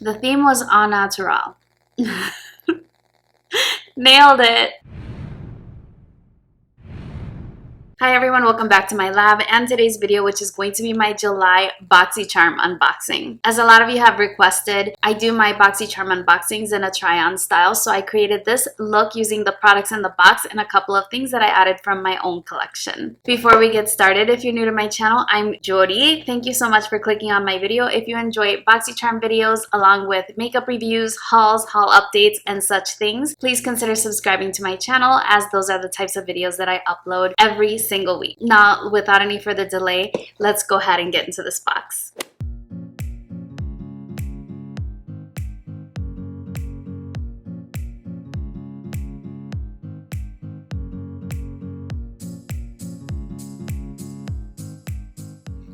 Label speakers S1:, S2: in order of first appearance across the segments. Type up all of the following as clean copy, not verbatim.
S1: The theme was Au Naturale. Nailed it! Hi everyone, welcome back to my lab and today's video, which is going to be my July Boxycharm unboxing. As a lot of you have requested, I do my Boxycharm unboxings in a try-on style, so I created this look using the products in the box and a couple of things that I added from my own collection. Before we get started, if you're new to my channel, I'm Yori. Thank you so much for clicking on my video. If you enjoy Boxycharm videos along with makeup reviews, hauls, haul updates, and such things, please consider subscribing to my channel, as those are the types of videos that I upload every single week. Now, without any further delay, let's go ahead and get into this box.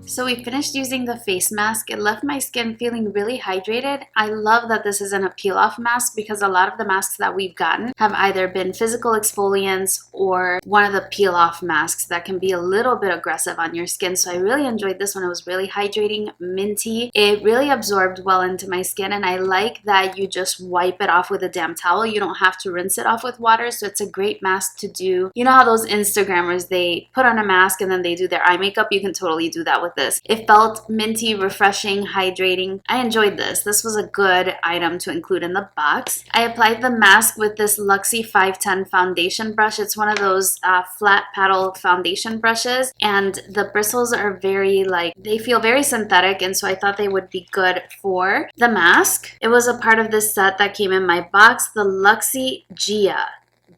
S1: So we finished using the face mask. It left my skin feeling really hydrated. I love that this isn't a peel-off mask because a lot of the masks that we've gotten have either been physical exfoliants or one of the peel-off masks that can be a little bit aggressive on your skin. So I really enjoyed this one. It was really hydrating, minty. It really absorbed well into my skin, and I like that you just wipe it off with a damp towel. You don't have to rinse it off with water, so it's a great mask to do. You know how those Instagrammers, they put on a mask and then they do their eye makeup? You can totally do that with this. It felt minty, refreshing, hydrating. I enjoyed this. This was a good item to include in the box. I applied the mask with this Luxie 510 foundation brush. It's one of those flat paddle foundation brushes, and the bristles are they feel very synthetic, and so I thought they would be good for the mask. It was a part of this set that came in my box, the Luxie Gia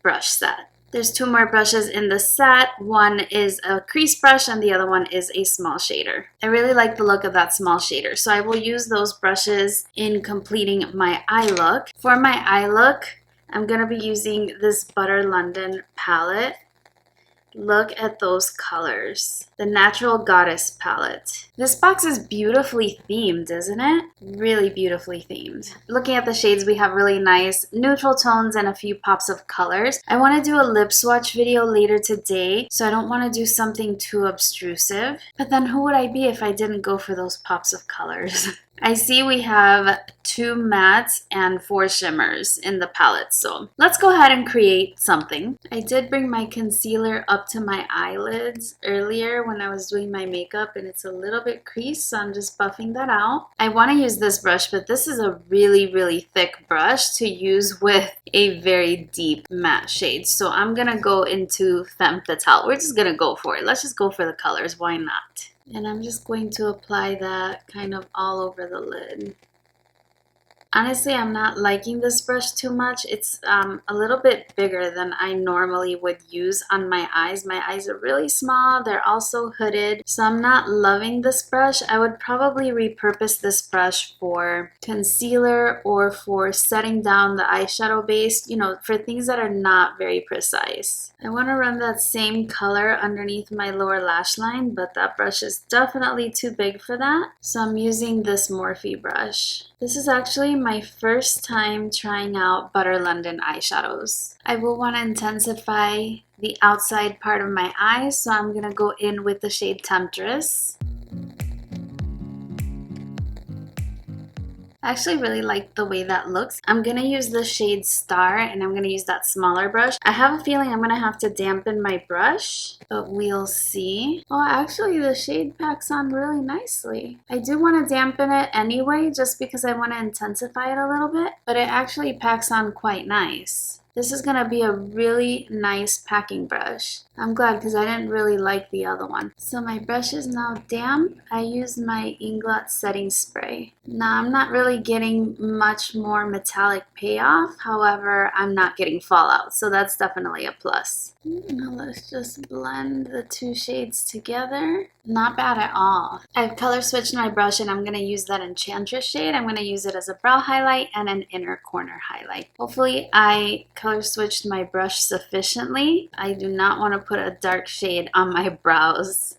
S1: brush set. There's two more brushes in the set. One is a crease brush and the other one is a small shader. I really like the look of that small shader, so I will use those brushes in completing my eye look. For my eye look, I'm going to be using this Butter London palette. Look at those colors. The Natural Goddess palette. This box is beautifully themed, isn't it? Really beautifully themed. Looking at the shades, we have really nice neutral tones and a few pops of colors. I want to do a lip swatch video later today, so I don't want to do something too obtrusive. But then who would I be if I didn't go for those pops of colors? I see we have 2 mattes and 4 shimmers in the palette, so let's go ahead and create something. I did bring my concealer up to my eyelids earlier when I was doing my makeup, and it's a little bit creased, so I'm just buffing that out. I want to use this brush, but this is a really thick brush to use with a very deep matte shade, so I'm gonna go into Femme Fatale. We're just gonna go for it. Let's just go for the colors. Why not? And I'm just going to apply that kind of all over the lid. Honestly, I'm not liking this brush too much. It's a little bit bigger than I normally would use on my eyes. My eyes are really small. They're also hooded, so I'm not loving this brush. I would probably repurpose this brush for concealer or for setting down the eyeshadow base, you know, for things that are not very precise. I want to run that same color underneath my lower lash line, but that brush is definitely too big for that. So I'm using this Morphe brush. This is actually my first time trying out Butter London eyeshadows. I will want to intensify the outside part of my eyes, so I'm going to go in with the shade Temptress. I actually really like the way that looks. I'm going to use the shade Star, and I'm going to use that smaller brush. I have a feeling I'm going to have to dampen my brush, but we'll see. Oh, actually the shade packs on really nicely. I do want to dampen it anyway, just because I want to intensify it a little bit, but it actually packs on quite nice. This is going to be a really nice packing brush. I'm glad because I didn't really like the other one. So my brush is now damp. I used my Inglot setting spray. Now I'm not really getting much more metallic payoff. However, I'm not getting fallout, so that's definitely a plus. Now let's just blend the 2 shades together. Not bad at all. I've color switched my brush, and I'm going to use that Enchantress shade. I'm going to use it as a brow highlight and an inner corner highlight. Hopefully I color switched my brush sufficiently. I do not want to put a dark shade on my brows.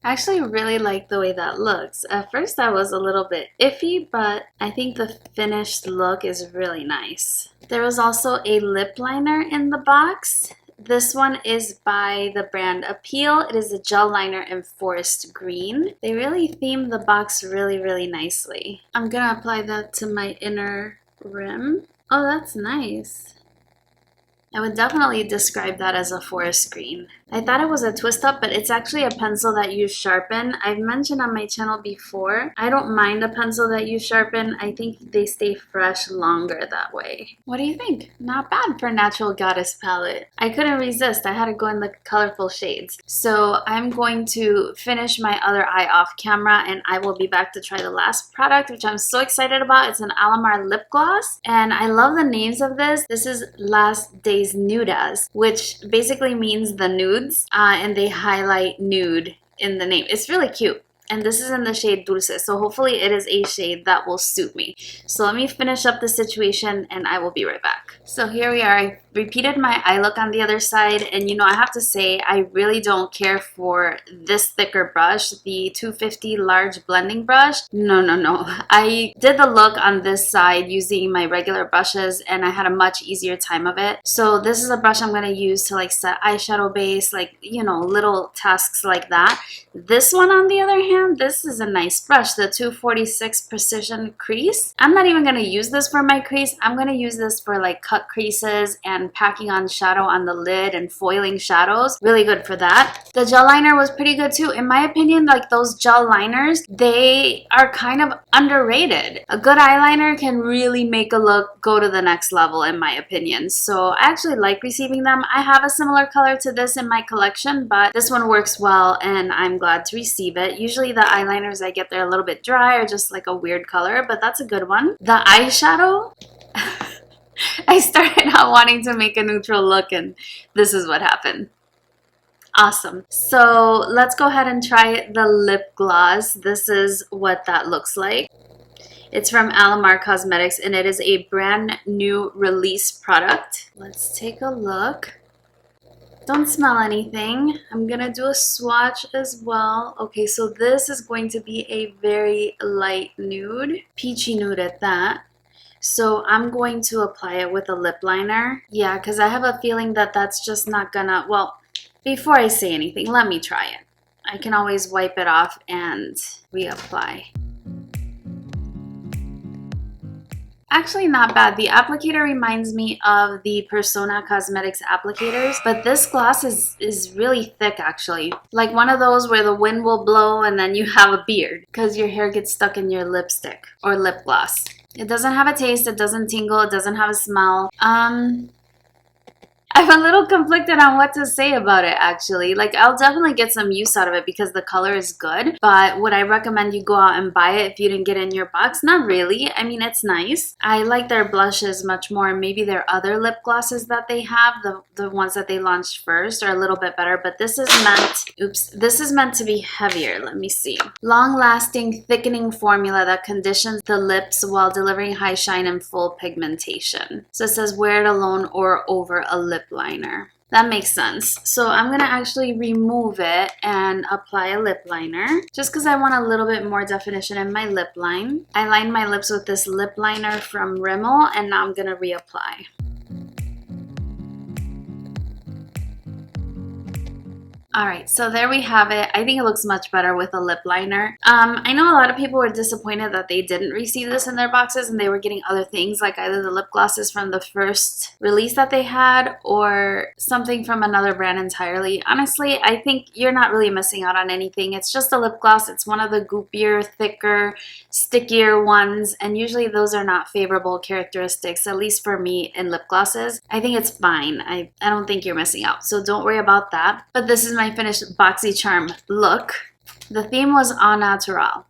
S1: I actually really like the way that looks. At first I was a little bit iffy, but I think the finished look is really nice. There was also a lip liner in the box. This one is by the brand Appeal. It is a gel liner in forest green. They really themed the box really nicely. I'm gonna apply that to my inner rim. Oh, that's nice. I would definitely describe that as a forest green. I thought it was a twist up, but it's actually a pencil that you sharpen. I've mentioned on my channel before, I don't mind a pencil that you sharpen. I think they stay fresh longer that way. What do you think? Not bad for a natural goddess palette. I couldn't resist. I had to go in the colorful shades. So I'm going to finish my other eye off camera and I will be back to try the last product, which I'm so excited about. It's an Alamar lip gloss and I love the names of this. This is Last Days Nudas, which basically means the nudes, and they highlight nude in the name. It's really cute. And this is in the shade Dulce, so hopefully it is a shade that will suit me. So let me finish up the situation and I will be right back. So here we are. I repeated my eye look on the other side, and you know, I have to say I really don't care for this thicker brush, the 250 large blending brush. No. I did the look on this side using my regular brushes and I had a much easier time of it. So this is a brush I'm going to use to like set eyeshadow base, like, you know, little tasks like that. This one on the other hand, this is a nice brush, the 246 Precision Crease. I'm not even going to use this for my crease. I'm going to use this for like cut creases and packing on shadow on the lid and foiling shadows. Really good for that. The gel liner was pretty good too. In my opinion, like those gel liners, they are kind of underrated. A good eyeliner can really make a look go to the next level in my opinion. So I actually like receiving them. I have a similar color to this in my collection, but this one works well and I'm glad to receive it. Usually the eyeliners I get, they're a little bit dry or just like a weird color, but that's a good one. The eyeshadow, I started out wanting to make a neutral look and this is what happened. Awesome. So let's go ahead and try the lip gloss. This is what that looks like. It's from Alamar Cosmetics and it is a brand new release product. Let's take a look. Don't smell anything. I'm gonna do a swatch as well. Okay, so this is going to be a very light nude, peachy nude at that. So I'm going to apply it with a lip liner. Yeah, because I have a feeling that that's just not gonna, well, before I say anything, let me try it. I can always wipe it off and reapply. Actually not bad. The applicator reminds me of the Persona Cosmetics applicators, but this gloss is really thick actually. Like one of those where the wind will blow and then you have a beard because your hair gets stuck in your lipstick or lip gloss. It doesn't have a taste, it doesn't tingle, it doesn't have a smell. I'm a little conflicted on what to say about it actually. Like I'll definitely get some use out of it because the color is good, but would I recommend you go out and buy it if you didn't get it in your box? Not really. I mean, it's nice. I like their blushes much more. Maybe their other lip glosses that they have, the ones that they launched first, are a little bit better, but this is meant to be heavier. Let me see. Long-lasting thickening formula that conditions the lips while delivering high shine and full pigmentation. So it says wear it alone or over a lip liner. That makes sense. So I'm gonna actually remove it and apply a lip liner just because I want a little bit more definition in my lip line. I lined my lips with this lip liner from Rimmel and now I'm gonna reapply. Alright, so there we have it. I think it looks much better with a lip liner. I know a lot of people were disappointed that they didn't receive this in their boxes and they were getting other things like either the lip glosses from the first release that they had or something from another brand entirely. Honestly, I think you're not really missing out on anything. It's just a lip gloss. It's one of the goopier, thicker, stickier ones, and usually those are not favorable characteristics, at least for me in lip glosses. I think it's fine. I don't think you're missing out, so don't worry about that. But this is my finished Boxycharm look. The theme was Au Naturale.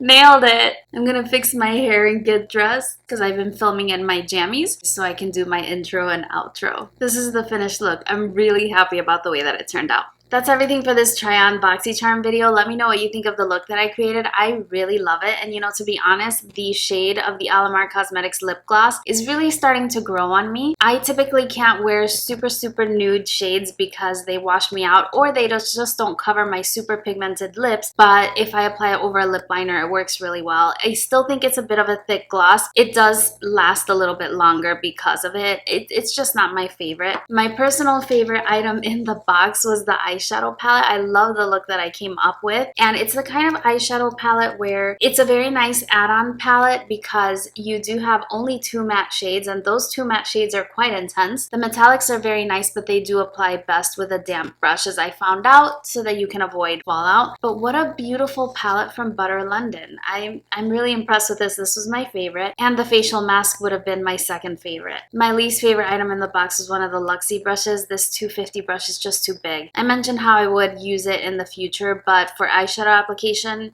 S1: Nailed it! I'm gonna fix my hair and get dressed because I've been filming in my jammies so I can do my intro and outro. This is the finished look. I'm really happy about the way that it turned out. That's everything for this try on Boxycharm video. Let me know what you think of the look that I created. I really love it. And you know, to be honest, the shade of the Alamar Cosmetics lip gloss is really starting to grow on me. I typically can't wear super nude shades because they wash me out or they just don't cover my super pigmented lips. But if I apply it over a lip liner, it works really well. I still think it's a bit of a thick gloss. It does last a little bit longer because of it. It's just not my favorite. My personal favorite item in the box was the eyeshadow palette. I love the look that I came up with, and it's the kind of eyeshadow palette where it's a very nice add-on palette because you do have only 2 matte shades, and those 2 matte shades are quite intense. The metallics are very nice, but they do apply best with a damp brush, as I found out, so that you can avoid fallout. But what a beautiful palette from Butter London. I'm really impressed with this. This was my favorite, and the facial mask would have been my second favorite. My least favorite item in the box is one of the Luxie brushes. This 250 brush is just too big. I mentioned how I would use it in the future, but for eyeshadow application,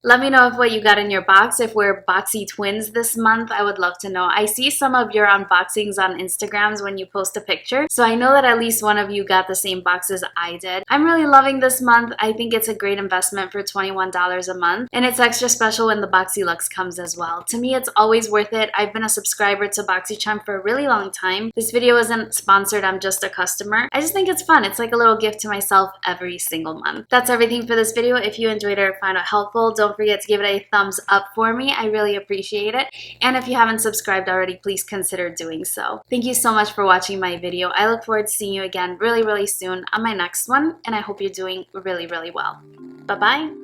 S1: Let me know if what you got in your box. If we're boxy twins this month, I would love to know. I see some of your unboxings on Instagrams when you post a picture, so I know that at least one of you got the same boxes I did. I'm really loving this month. I think it's a great investment for $21 a month, and it's extra special when the Boxy Luxe comes as well. To me, it's always worth it. I've been a subscriber to Boxycharm for a really long time. This video isn't sponsored, I'm just a customer. I just think it's fun. It's like a little gift to myself every single month. That's everything for this video. If you enjoyed it or found it helpful, don't forget to give it a thumbs up for me. I really appreciate it. And if you haven't subscribed already, please consider doing so. Thank you so much for watching my video. I look forward to seeing you again really soon on my next one, and I hope you're doing really well. Bye-bye.